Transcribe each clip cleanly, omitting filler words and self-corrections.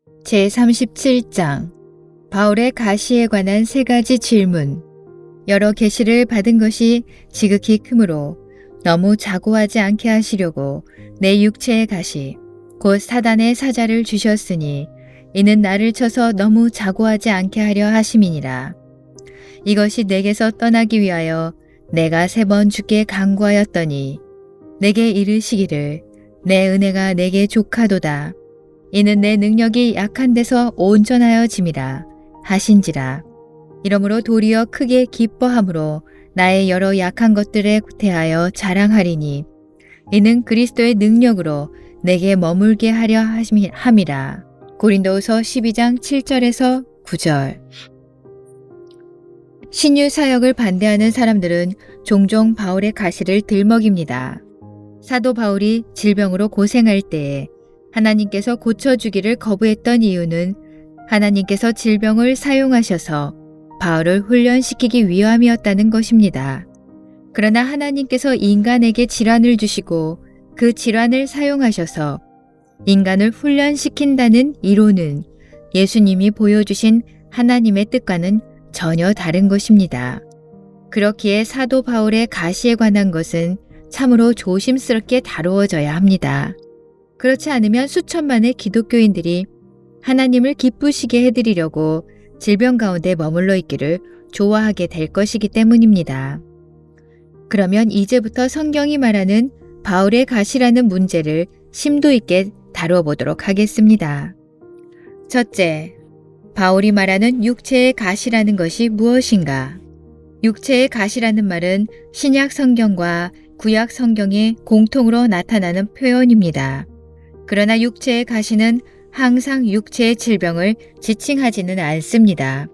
제37장 바울의 가시에 관한 3가지 질문. 여러 계시를 받은 것이 지극히 크므로 너무 자고하지 않게 하시려고 내 육체의 가시 곧 사단의 사자를 주셨으니 이는 나를 쳐서 너무 자고하지 않게 하려 하심이니라. 이것이 내게서 떠나기 위하여 내가 3번 주께 간구하였더니 내게 이르시기를 내 은혜가 내게 족하도다. 이는 내 능력이 약한 데서 온전하여 짐이라 하신지라. 이러므로 도리어 크게 기뻐함으로 나의 여러 약한 것들에 대하여 자랑하리니 이는 그리스도의 능력으로 내게 머물게 하려 함이라. 고린도후서 12장 7절에서 9절. 신유 사역을 반대하는 사람들은 종종 바울의 가시를 들먹입니다. 사도 바울이 질병으로 고생할 때에 하나님께서 고쳐주기를 거부했던 이유는 하나님께서 질병을 사용하셔서 바울을 훈련시키기 위함이었다는 것입니다. 그러나 하나님께서 인간에게 질환을 주시고 그 질환을 사용하셔서 인간을 훈련시킨다는 이론은 예수님이 보여주신 하나님의 뜻과는 전혀 다른 것입니다. 그렇기에 사도 바울의 가시에 관한 것은 참으로 조심스럽게 다루어져야 합니다. 그렇지 않으면 수천만의 기독교인들이 하나님을 기쁘시게 해드리려고 질병 가운데 머물러 있기를 좋아하게 될 것이기 때문입니다. 그러면 이제부터 성경이 말하는 바울의 가시라는 문제를 심도 있게 다루어 보도록 하겠습니다. 첫째, 바울이 말하는 육체의 가시라는 것이 무엇인가? 육체의 가시라는 말은 신약 성경과 구약 성경에 공통으로 나타나는 표현입니다. 그러나 육체의 가시는 항상 육체의 질병을 지칭하지는 않습니다.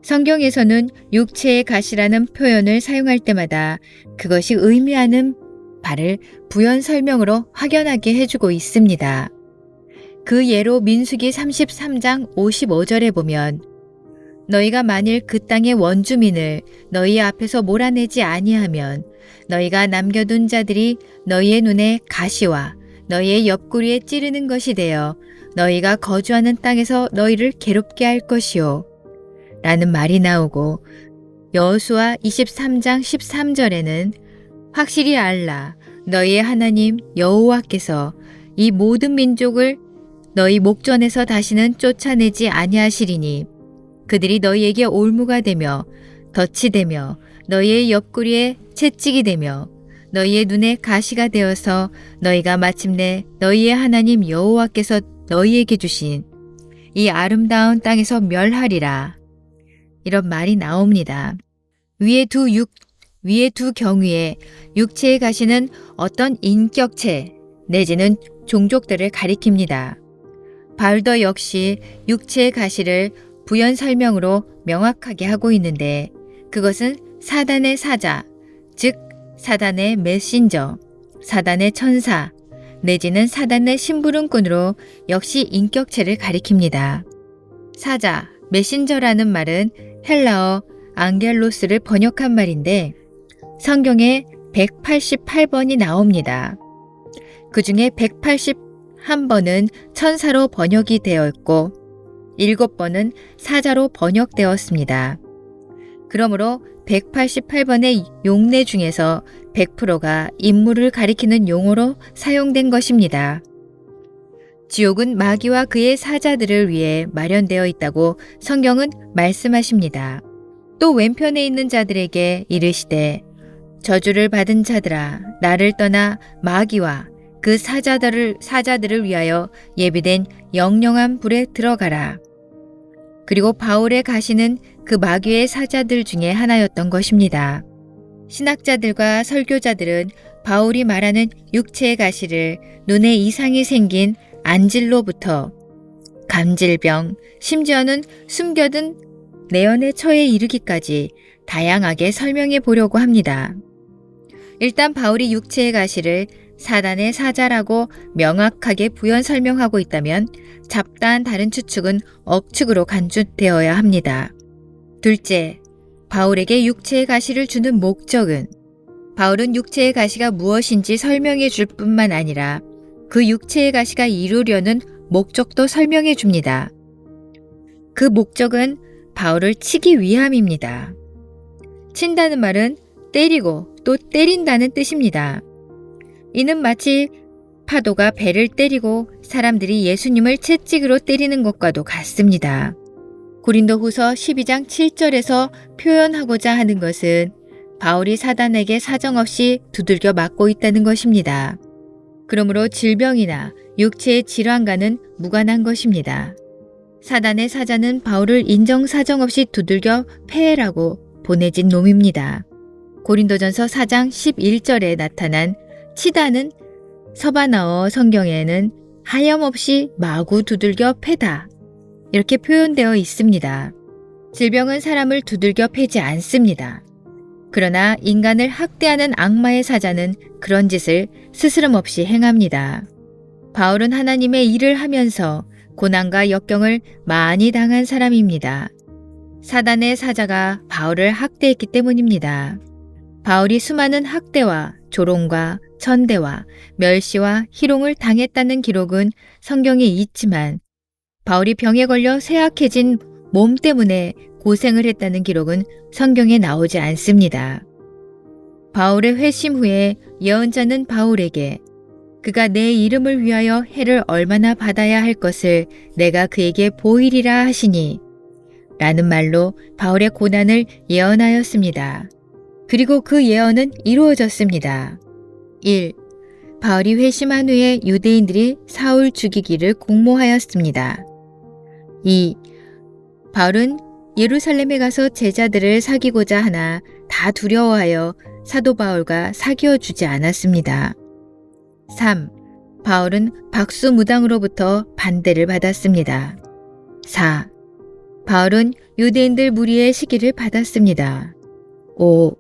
성경에서는 육체의 가시라는 표현을 사용할 때마다 그것이 의미하는 바를 부연 설명으로 확연하게 해주고 있습니다. 그 예로 민수기 33장 55절에 보면 너희가 만일 그 땅의 원주민을 너희 앞에서 몰아내지 아니하면 너희가 남겨둔 자들이 너희의 눈에 가시와 너희의 옆구리에 찌르는 것이 되어 너희가 거주하는 땅에서 너희를 괴롭게 할 것이요 라는 말이 나오고 여호수아 23장 13절에는 확실히 알라 너희의 하나님 여호와께서 이 모든 민족을 너희 목전에서 다시는 쫓아내지 아니하시리니 그들이 너희에게 올무가 되며 덫이 되며 너희의 옆구리에 채찍이 되며 너희의 눈에 가시가 되어서 너희가 마침내 너희의 하나님 여호와께서 너희에게 주신 이 아름다운 땅에서 멸하리라. 이런 말이 나옵니다. 위의 두 경우에 육체의 가시는 어떤 인격체 내지는 종족들을 가리킵니다. 바울도 역시 육체의 가시를 부연 설명으로 명확하게 하고 있는데 그것은 사단의 사자, 즉 사단의 메신저, 사단의 천사, 내지는 사단의 심부름꾼으로 역시 인격체를 가리킵니다. 사자, 메신저라는 말은 헬라어 앙겔로스를 번역한 말인데 성경에 188번이 나옵니다. 그 중에 181번은 천사로 번역이 되어 있고 7번은 사자로 번역되었습니다. 그러므로 188번의 용례 중에서 100%가 인물을 가리키는 용어로 사용된 것입니다. 지옥은 마귀와 그의 사자들을 위해 마련되어 있다고 성경은 말씀하십니다. 또 왼편에 있는 자들에게 이르시되 저주를 받은 자들아 나를 떠나 마귀와 그 사자들을 위하여 예비된 영영한 불에 들어가라. 그리고 바울의 가시는 그 마귀의 사자들 중에 하나였던 것입니다. 신학자들과 설교자들은 바울이 말하는 육체의 가시를 눈에 이상이 생긴 안질로부터 감질병, 심지어는 숨겨둔 내연의 처에 이르기까지 다양하게 설명해 보려고 합니다. 일단 바울이 육체의 가시를 사단의 사자라고 명확하게 부연 설명하고 있다면 잡다한 다른 추측은 억측으로 간주되어야 합니다. 둘째, 바울에게 육체의 가시를 주는 목적은 바울은 육체의 가시가 무엇인지 설명해 줄 뿐만 아니라 그 육체의 가시가 이루려는 목적도 설명해 줍니다. 그 목적은 바울을 치기 위함입니다. 친다는 말은 때리고 또 때린다는 뜻입니다. 이는 마치 파도가 배를 때리고 사람들이 예수님을 채찍으로 때리는 것과도 같습니다. 고린도후서 12장 7절에서 표현하고자 하는 것은 바울이 사단에게 사정없이 두들겨 맞고 있다는 것입니다. 그러므로 질병이나 육체의 질환과는 무관한 것입니다. 사단의 사자는 바울을 인정사정 없이 두들겨 패해라고 보내진 놈입니다. 고린도전서 4장 11절에 나타난 치다는 서바나어 성경에는 하염없이 마구 두들겨 패다 이렇게 표현되어 있습니다. 질병은 사람을 두들겨 패지 않습니다. 그러나 인간을 학대하는 악마의 사자는 그런 짓을 스스럼없이 행합니다. 바울은 하나님의 일을 하면서 고난과 역경을 많이 당한 사람입니다. 사단의 사자가 바울을 학대했기 때문입니다. 바울이 수많은 학대와 조롱과 천대와 멸시와 희롱을 당했다는 기록은 성경에 있지만 바울이 병에 걸려 쇠약해진 몸 때문에 고생을 했다는 기록은 성경에 나오지 않습니다. 바울의 회심 후에 예언자는 바울에게 그가 내 이름을 위하여 해를 얼마나 받아야 할 것을 내가 그에게 보이리라 하시니 라는 말로 바울의 고난을 예언하였습니다. 그리고 그 예언은 이루어졌습니다. 1. 바울이 회심한 후에 유대인들이 사울 죽이기를 공모하였습니다. 2. 바울은 예루살렘에 가서 제자들을 사귀고자 하나 다 두려워하여 사도 바울과 사귀어 주지 않았습니다. 3. 바울은 박수무당으로부터 반대를 받았습니다. 4. 바울은 유대인들 무리의 시기를 받았습니다. 5.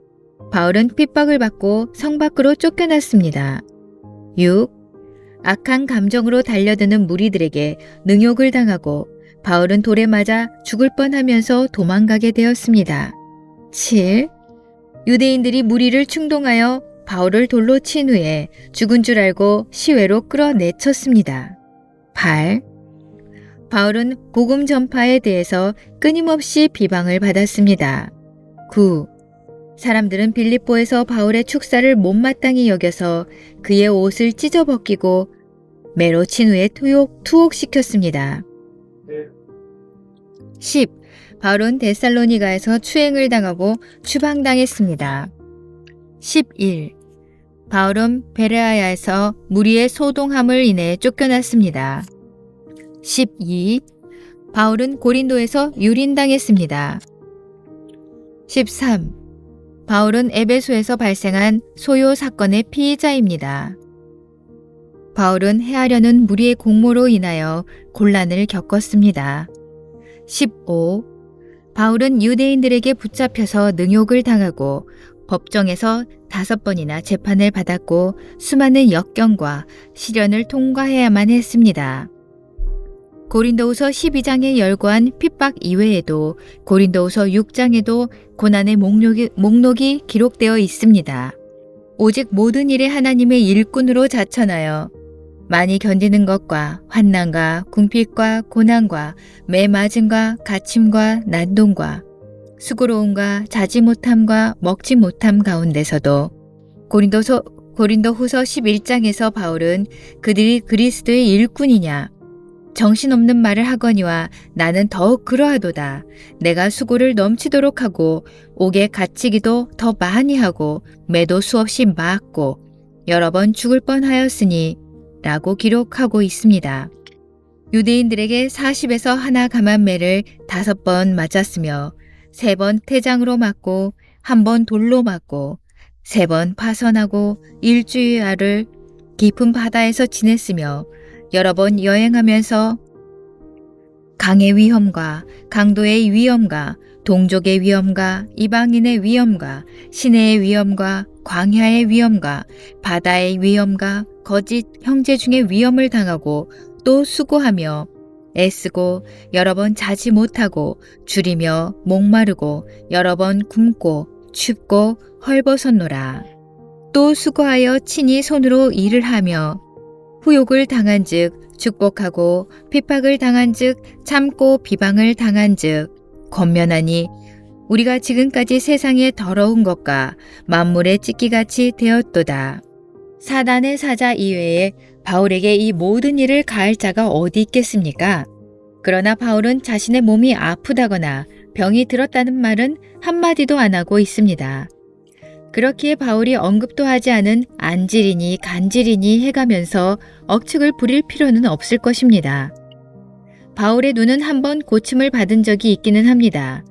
바울은 핍박을 받고 성 밖으로 쫓겨났습니다. 6. 악한 감정으로 달려드는 무리들에게 능욕을 당하고 바울은 돌에 맞아 죽을 뻔하면서 도망가게 되었습니다. 7. 유대인들이 무리를 충동하여 바울을 돌로 친 후에 죽은 줄 알고 시외로 끌어내쳤습니다. 8. 바울은 복음 전파에 대해서 끊임없이 비방을 받았습니다. 9. 사람들은 빌립보에서 바울의 축사를 못마땅히 여겨서 그의 옷을 찢어벗기고 매로 친 후에 투옥시켰습니다. 10. 바울은 데살로니가에서 추행을 당하고 추방당했습니다. 11. 바울은 베레아야에서 무리의 소동함을 인해 쫓겨났습니다. 12. 바울은 고린도에서 유린당했습니다. 13. 바울은 에베소에서 발생한 소요 사건의 피의자입니다. 바울은 해하려는 무리의 공모로 인하여 곤란을 겪었습니다. 15. 바울은 유대인들에게 붙잡혀서 능욕을 당하고 법정에서 5번이나 재판을 받았고 수많은 역경과 시련을 통과해야만 했습니다. 고린도후서 12장에 열거한 핍박 이외에도 고린도후서 6장에도 고난의 목록이 기록되어 있습니다. 오직 모든 일에 하나님의 일꾼으로 자천하여 많이 견디는 것과 환난과 궁핍과 고난과 매맞음과 갇힘과 난동과 수고로움과 자지 못함과 먹지 못함 가운데서도 고린도후서 11장에서 바울은 그들이 그리스도의 일꾼이냐 정신없는 말을 하거니와 나는 더욱 그러하도다. 내가 수고를 넘치도록 하고 옥에 갇히기도 더 많이 하고 매도 수없이 맞고 여러 번 죽을 뻔하였으니 라고 기록하고 있습니다. 유대인들에게 40에서 하나 감한 매를 5번 맞았으며 3번 태장으로 맞고 1번 돌로 맞고 3번 파선하고 일주일을 깊은 바다에서 지냈으며 여러 번 여행하면서 강의 위험과 강도의 위험과 동족의 위험과 이방인의 위험과 시내의 위험과 광야의 위험과 바다의 위험과 거짓 형제 중의 위험을 당하고 또 수고하며 애쓰고 여러 번 자지 못하고 줄이며 목마르고 여러 번 굶고 춥고 헐벗었노라. 또 수고하여 친히 손으로 일을 하며 후욕을 당한즉 축복하고 핍박을 당한즉 참고 비방을 당한즉 권면하니 우리가 지금까지 세상의 더러운 것과 만물의 찢기같이 되었도다. 사단의 사자 이외에 바울에게 이 모든 일을 가할 자가 어디 있겠습니까? 그러나 바울은 자신의 몸이 아프다거나 병이 들었다는 말은 한마디도 안 하고 있습니다. 그렇기에 바울이 언급도 하지 않은 안질이니 간질이니 해가면서 억측을 부릴 필요는 없을 것입니다. 바울의 눈은 한번 고침을 받은 적이 있기는 합니다.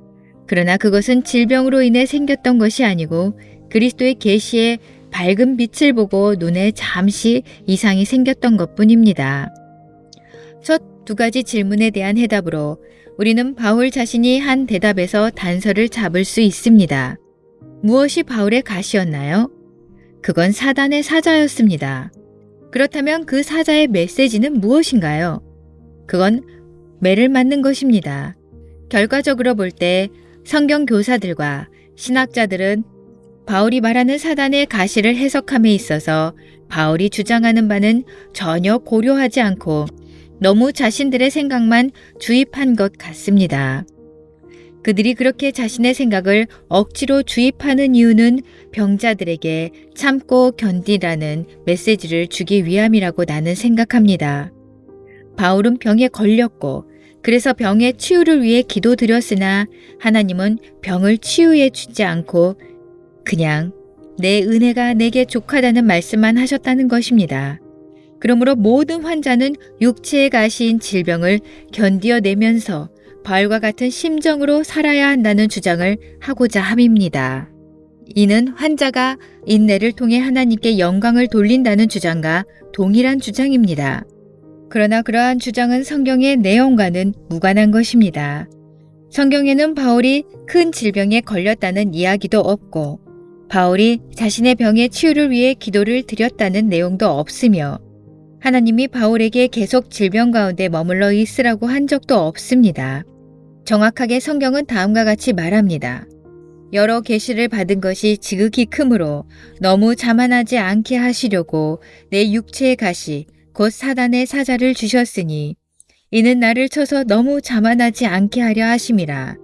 그러나 그것은 질병으로 인해 생겼던 것이 아니고 그리스도의 계시에 밝은 빛을 보고 눈에 잠시 이상이 생겼던 것뿐입니다. 첫 두 가지 질문에 대한 해답으로 우리는 바울 자신이 한 대답에서 단서를 잡을 수 있습니다. 무엇이 바울의 가시였나요? 그건 사단의 사자였습니다. 그렇다면 그 사자의 메시지는 무엇인가요? 그건 매를 맞는 것입니다. 결과적으로 볼 때 성경 교사들과 신학자들은 바울이 말하는 사단의 가시를 해석함에 있어서 바울이 주장하는 바는 전혀 고려하지 않고 너무 자신들의 생각만 주입한 것 같습니다. 그들이 그렇게 자신의 생각을 억지로 주입하는 이유는 병자들에게 참고 견디라는 메시지를 주기 위함이라고 나는 생각합니다. 바울은 병에 걸렸고 그래서 병의 치유를 위해 기도드렸으나 하나님은 병을 치유해 주지 않고 그냥 내 은혜가 내게 족하다는 말씀만 하셨다는 것입니다. 그러므로 모든 환자는 육체에 가시인 질병을 견디어내면서 바울과 같은 심정으로 살아야 한다는 주장을 하고자 함입니다. 이는 환자가 인내를 통해 하나님께 영광을 돌린다는 주장과 동일한 주장입니다. 그러나 그러한 주장은 성경의 내용과는 무관한 것입니다. 성경에는 바울이 큰 질병에 걸렸다는 이야기도 없고 바울이 자신의 병의 치유를 위해 기도를 드렸다는 내용도 없으며 하나님이 바울에게 계속 질병 가운데 머물러 있으라고 한 적도 없습니다. 정확하게 성경은 다음과 같이 말합니다. 여러 계시를 받은 것이 지극히 크므로 너무 자만하지 않게 하시려고 내 육체의 가시 곧 사단의 사자를 주셨으니 이는 나를 쳐서 너무 자만하지 않게 하려 하심이라.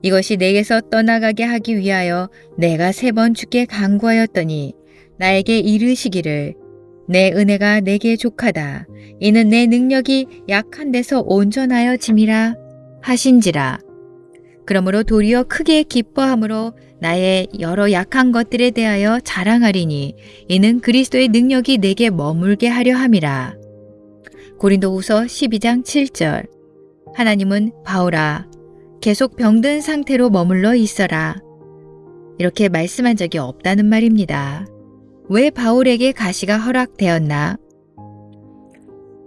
이것이 내게서 떠나가게 하기 위하여 내가 3번 주께 간구하였더니 나에게 이르시기를 내 은혜가 내게 족하다. 이는 내 능력이 약한 데서 온전하여짐이라 하신지라. 그러므로 도리어 크게 기뻐함으로 나의 여러 약한 것들에 대하여 자랑하리니 이는 그리스도의 능력이 내게 머물게 하려 함이라. 고린도후서 12장 7절. 하나님은 바울아 계속 병든 상태로 머물러 있어라. 이렇게 말씀한 적이 없다는 말입니다. 왜 바울에게 가시가 허락되었나?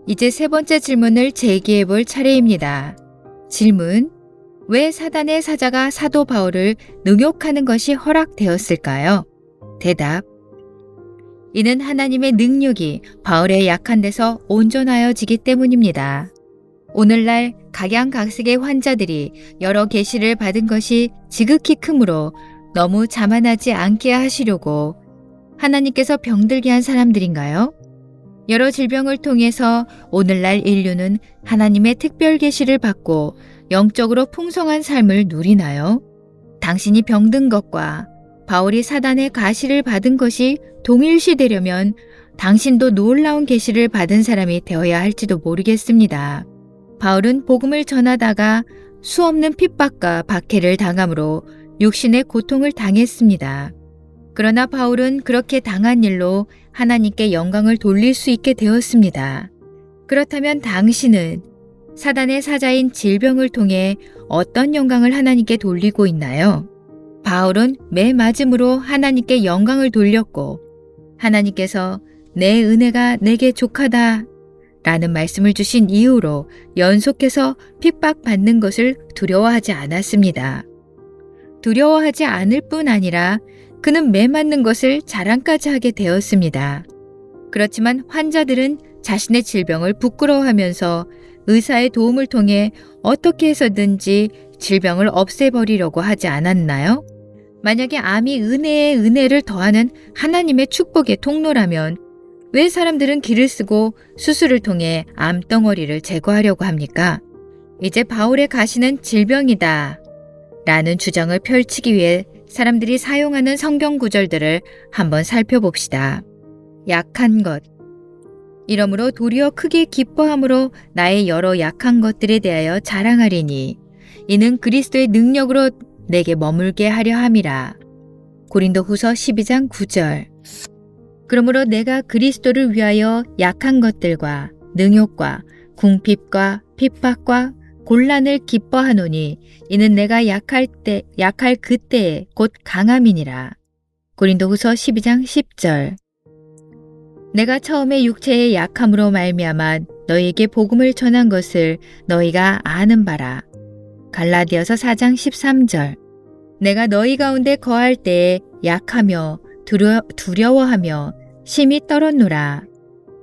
이제 3번째 질문을 제기해 볼 차례입니다. 질문: 왜 사단의 사자가 사도 바울을 능욕하는 것이 허락되었을까요? 대답: 이는 하나님의 능력이 바울의 약한 데서 온전하여지기 때문입니다. 오늘날 각양각색의 환자들이 여러 계시를 받은 것이 지극히 크므로 너무 자만하지 않게 하시려고 하나님께서 병들게 한 사람들인가요? 여러 질병을 통해서 오늘날 인류는 하나님의 특별 계시를 받고 영적으로 풍성한 삶을 누리나요? 당신이 병든 것과 바울이 사단의 가시를 받은 것이 동일시되려면 당신도 놀라운 계시를 받은 사람이 되어야 할지도 모르겠습니다. 바울은 복음을 전하다가 수없는 핍박과 박해를 당함으로 육신의 고통을 당했습니다. 그러나 바울은 그렇게 당한 일로 하나님께 영광을 돌릴 수 있게 되었습니다. 그렇다면 당신은 사단의 사자인 질병을 통해 어떤 영광을 하나님께 돌리고 있나요? 바울은 매 맞음으로 하나님께 영광을 돌렸고 하나님께서 내 은혜가 내게 족하다 라는 말씀을 주신 이후로 연속해서 핍박받는 것을 두려워하지 않았습니다. 두려워하지 않을 뿐 아니라 그는 매 맞는 것을 자랑까지 하게 되었습니다. 그렇지만 환자들은 자신의 질병을 부끄러워하면서 의사의 도움을 통해 어떻게 해서든지 질병을 없애버리려고 하지 않았나요? 만약에 암이 은혜에 은혜를 더하는 하나님의 축복의 통로라면 왜 사람들은 기를 쓰고 수술을 통해 암덩어리를 제거하려고 합니까? 이제 바울의 가시는 질병이다 라는 주장을 펼치기 위해 사람들이 사용하는 성경 구절들을 한번 살펴봅시다. 약한 것. 이러므로 도리어 크게 기뻐함으로 나의 여러 약한 것들에 대하여 자랑하리니 이는 그리스도의 능력으로 내게 머물게 하려 함이라. 고린도후서 12장 9절. 그러므로 내가 그리스도를 위하여 약한 것들과 능욕과 궁핍과 핍박과 곤란을 기뻐하노니 이는 내가 약할 그때에 곧 강함이니라. 고린도후서 12장 10절. 내가 처음에 육체의 약함으로 말미암아 너희에게 복음을 전한 것을 너희가 아는 바라. 갈라디아서 4장 13절. 내가 너희 가운데 거할 때에 약하며 두려워하며 심히 떨었노라.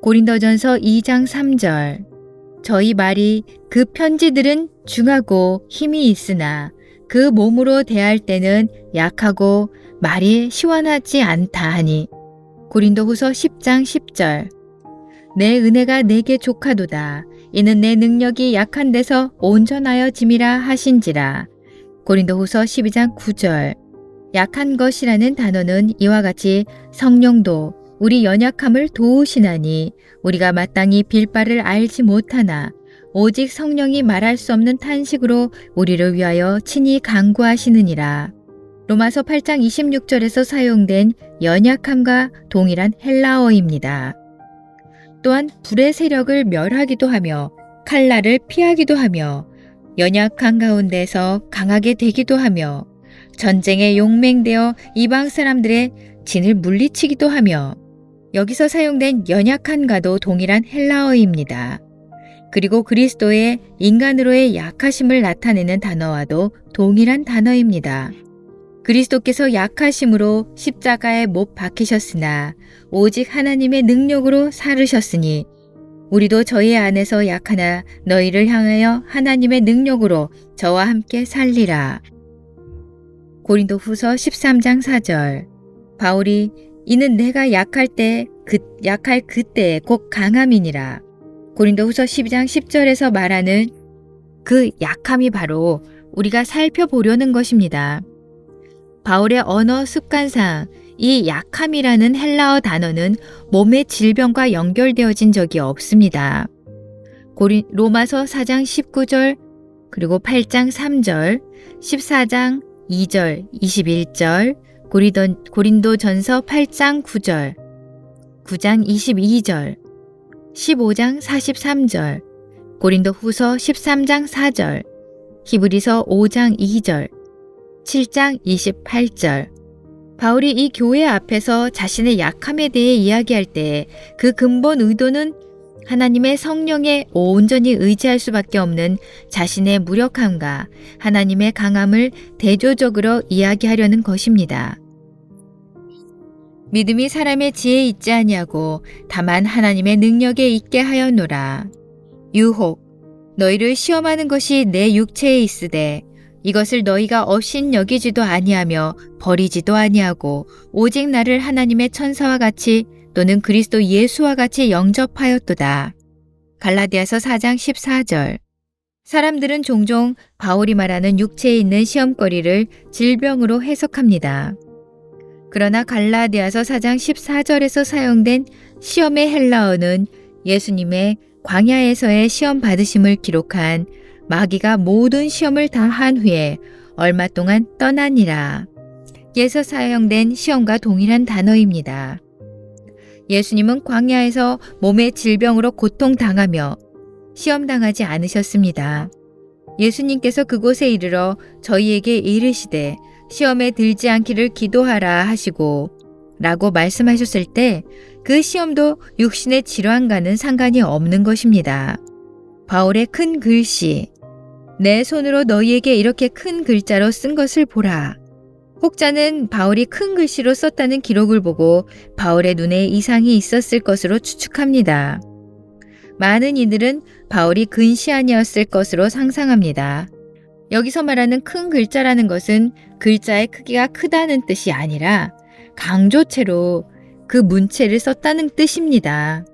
고린도전서 2장 3절. 저희 말이 그 편지들은 중하고 힘이 있으나 그 몸으로 대할 때는 약하고 말이 시원하지 않다 하니. 고린도후서 10장 10절. 내 은혜가 내게 족하도다. 이는 내 능력이 약한 데서 온전하여 짐이라 하신지라. 고린도후서 12장 9절. 약한 것이라는 단어는 이와 같이 성령도 우리 연약함을 도우시나니 우리가 마땅히 빌 바를 알지 못하나 오직 성령이 말할 수 없는 탄식으로 우리를 위하여 친히 간구하시느니라. 로마서 8장 26절에서 사용된 연약함과 동일한 헬라어입니다. 또한 불의 세력을 멸하기도 하며 칼날을 피하기도 하며 연약한 가운데서 강하게 되기도 하며 전쟁에 용맹되어 이방 사람들의 진을 물리치기도 하며 여기서 사용된 연약한과도 동일한 헬라어입니다. 그리고 그리스도의 인간으로의 약하심을 나타내는 단어와도 동일한 단어입니다. 그리스도께서 약하심으로 십자가에 못 박히셨으나 오직 하나님의 능력으로 살으셨으니 우리도 저희 안에서 약하나 너희를 향하여 하나님의 능력으로 저와 함께 살리라. 고린도후서 13장 4절. 바울이 이는 내가 약할 그때에 곧 강함이니라. 고린도후서 12장 10절에서 말하는 그 약함이 바로 우리가 살펴보려는 것입니다. 바울의 언어 습관상 이 약함이라는 헬라어 단어는 몸의 질병과 연결되어진 적이 없습니다. 로마서 4장 19절, 그리고 8장 3절, 14장 2절, 21절, 고린도전서 8장 9절, 9장 22절, 15장 43절, 고린도후서 13장 4절, 히브리서 5장 2절, 7장 28절. 바울이 이 교회 앞에서 자신의 약함에 대해 이야기할 때 그 근본 의도는 하나님의 성령에 온전히 의지할 수밖에 없는 자신의 무력함과 하나님의 강함을 대조적으로 이야기하려는 것입니다. 믿음이 사람의 지혜에 있지 아니하고 다만 하나님의 능력에 있게 하였노라. 유혹, 너희를 시험하는 것이 내 육체에 있으되 이것을 너희가 업신 여기지도 아니하며 버리지도 아니하고 오직 나를 하나님의 천사와 같이 또는 그리스도 예수와 같이 영접하였도다. 갈라디아서 4장 14절. 사람들은 종종 바울이 말하는 육체에 있는 시험거리를 질병으로 해석합니다. 그러나 갈라디아서 4장 14절에서 사용된 시험의 헬라어는 예수님의 광야에서의 시험 받으심을 기록한 마귀가 모든 시험을 다 한 후에 얼마 동안 떠나니라. 에서 사용된 시험과 동일한 단어입니다. 예수님은 광야에서 몸의 질병으로 고통당하며 시험당하지 않으셨습니다. 예수님께서 그곳에 이르러 저희에게 이르시되 시험에 들지 않기를 기도하라 하시고 라고 말씀하셨을 때 그 시험도 육신의 질환과는 상관이 없는 것입니다. 바울의 큰 글씨, 내 손으로 너희에게 이렇게 큰 글자로 쓴 것을 보라. 혹자는 바울이 큰 글씨로 썼다는 기록을 보고 바울의 눈에 이상이 있었을 것으로 추측합니다. 많은 이들은 바울이 근시안이었을 것으로 상상합니다. 여기서 말하는 큰 글자라는 것은 글자의 크기가 크다는 뜻이 아니라 강조체로 그 문체를 썼다는 뜻입니다.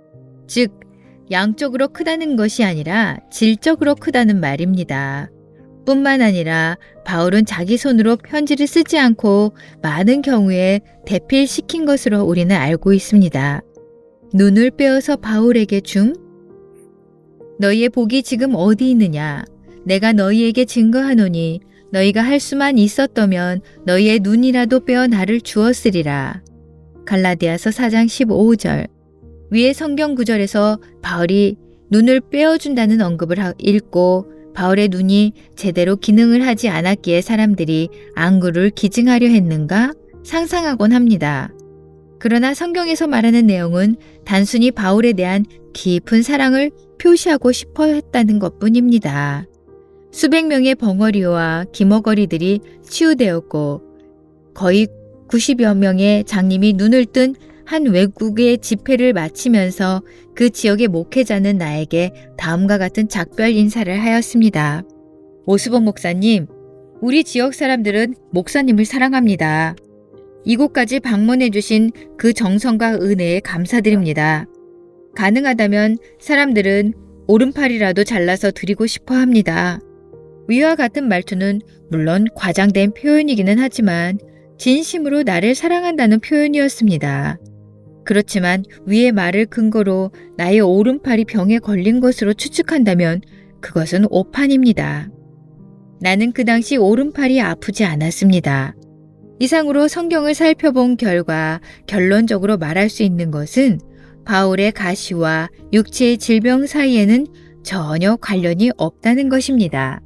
즉, 양적으로 크다는 것이 아니라 질적으로 크다는 말입니다. 뿐만 아니라 바울은 자기 손으로 편지를 쓰지 않고 많은 경우에 대필시킨 것으로 우리는 알고 있습니다. 눈을 빼어서 바울에게 줌? 너희의 복이 지금 어디 있느냐? 내가 너희에게 증거하노니 너희가 할 수만 있었다면 너희의 눈이라도 빼어 나를 주었으리라. 갈라디아서 4장 15절. 위의 성경 구절에서 바울이 눈을 빼어준다는 언급을 읽고 바울의 눈이 제대로 기능을 하지 않았기에 사람들이 안구를 기증하려 했는가 상상하곤 합니다. 그러나 성경에서 말하는 내용은 단순히 바울에 대한 깊은 사랑을 표시하고 싶어 했다는 것뿐입니다. 수백 명의 벙어리와 기머거리들이 치유되었고 거의 90여 명의 장님이 눈을 뜬 한 외국의 집회를 마치면서 그 지역의 목회자는 나에게 다음과 같은 작별 인사를 하였습니다. 오수봉 목사님, 우리 지역 사람들은 목사님을 사랑합니다. 이곳까지 방문해 주신 그 정성과 은혜에 감사드립니다. 가능하다면 사람들은 오른팔이라도 잘라서 드리고 싶어 합니다. 위와 같은 말투는 물론 과장된 표현이기는 하지만 진심으로 나를 사랑한다는 표현이었습니다. 그렇지만 위의 말을 근거로 나의 오른팔이 병에 걸린 것으로 추측한다면 그것은 오판입니다. 나는 그 당시 오른팔이 아프지 않았습니다. 이상으로 성경을 살펴본 결과 결론적으로 말할 수 있는 것은 바울의 가시와 육체의 질병 사이에는 전혀 관련이 없다는 것입니다.